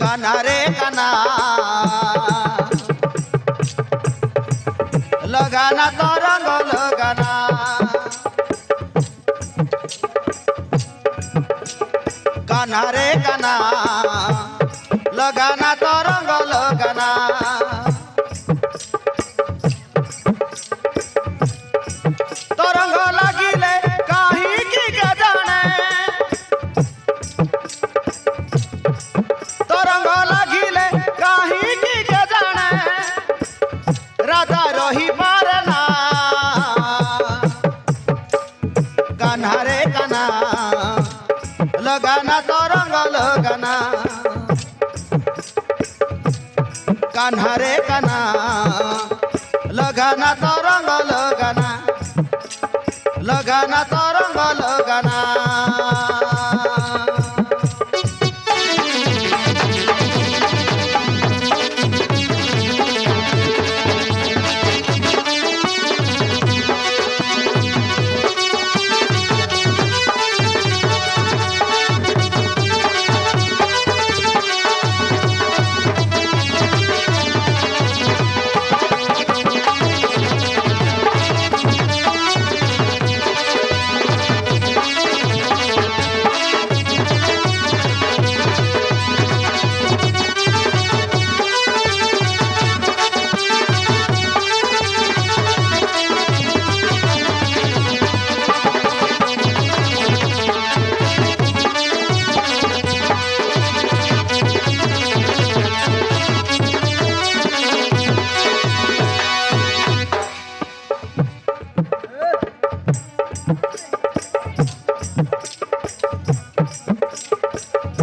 काना रे काना लगाना तो रंग लगाना काना रे काना लगाना तो रंग लगाना तो रंग लगिले कहीं की गजाने तो रंग लगिले कहीं की गजाने राधा रही पारना कान्हा रे कान्हा लगाना तो रंग लगाना कान्हा रे कान्हा लगाना तो रंग लगाना लगाना तो रंग लगाना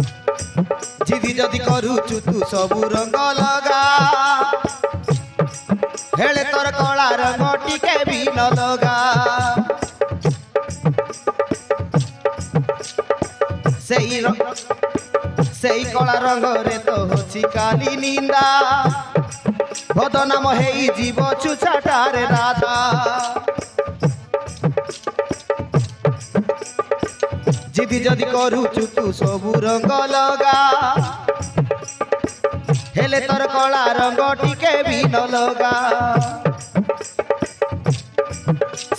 जिदी जदि करूचु तू सबू रंग लगा हेले तोर कला रंग टिके भी न लगा सेई कला रंग रे तो होची काली निंदा बदनाम हेई जीव छुछाटारे राधा जिदी जदि करूचु तू सबू रंग लगा हेले तोर कला रंग टिके भी न लगा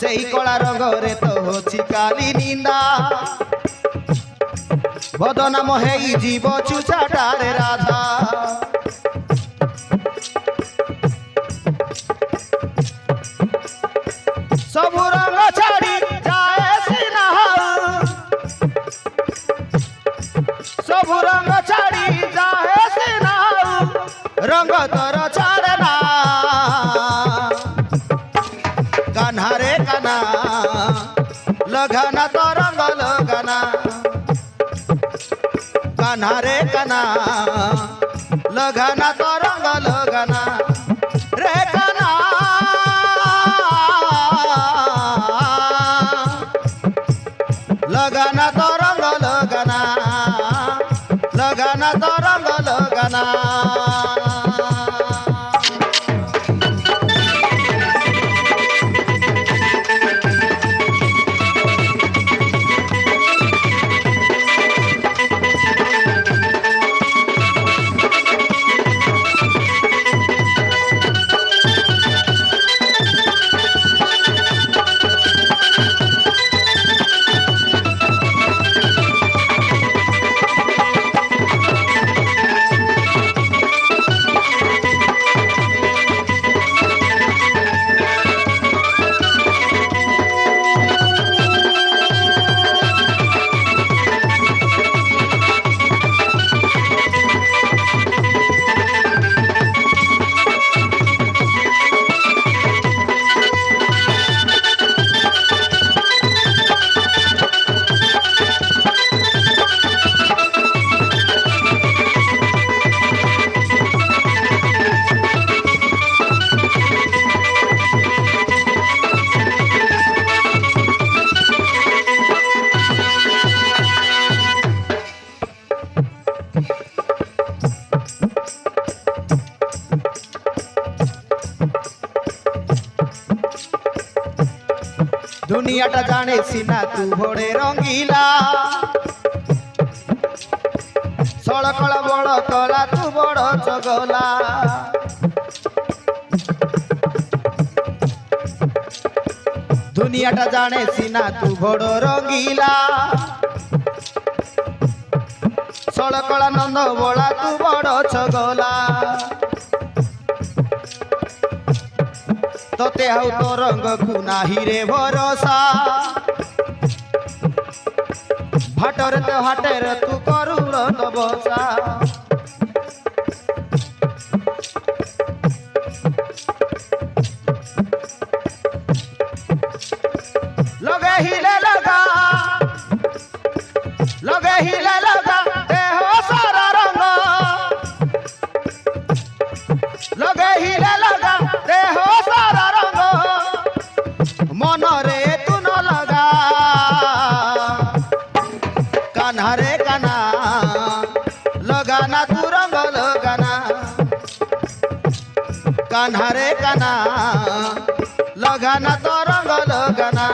सेई कला रंग रे तो होची काली निंदा बदनाम हेई जीव छुछाटारे राधा सबू रंग छाड़ी जाए सिना सबू रंग छाड़ी जाए सिना रंग तर छाड़ना कान्हा रे कान्हा लगाना तो रंग लगाना कान्हा रे कान्हा लगाना तो रंग लगाना रे कान्हा लगाना तो रंग लगाना लगाना तो रंग लगाना दुनियाटा जाने सीना तू बड़े रंगीला सड़कला बड़ कला तू बड़ चगला दुनियाटा जाने सीना तू बड़ रंगीला सड़कला नंद बोला तू बड़ चगला तोते हाउ तो रंग को नाही रे भरोसा भाटर तो हाटेर तू करू रत बसा लगे हिले लगा देहो सारा रंग लगे हिले लगा देहो सारा रंग मन रे तू न लगा कान्हा रे कान्हा लगाना तू रंग लगाना कान्हा रे कान्हा लगाना तो रंग लगाना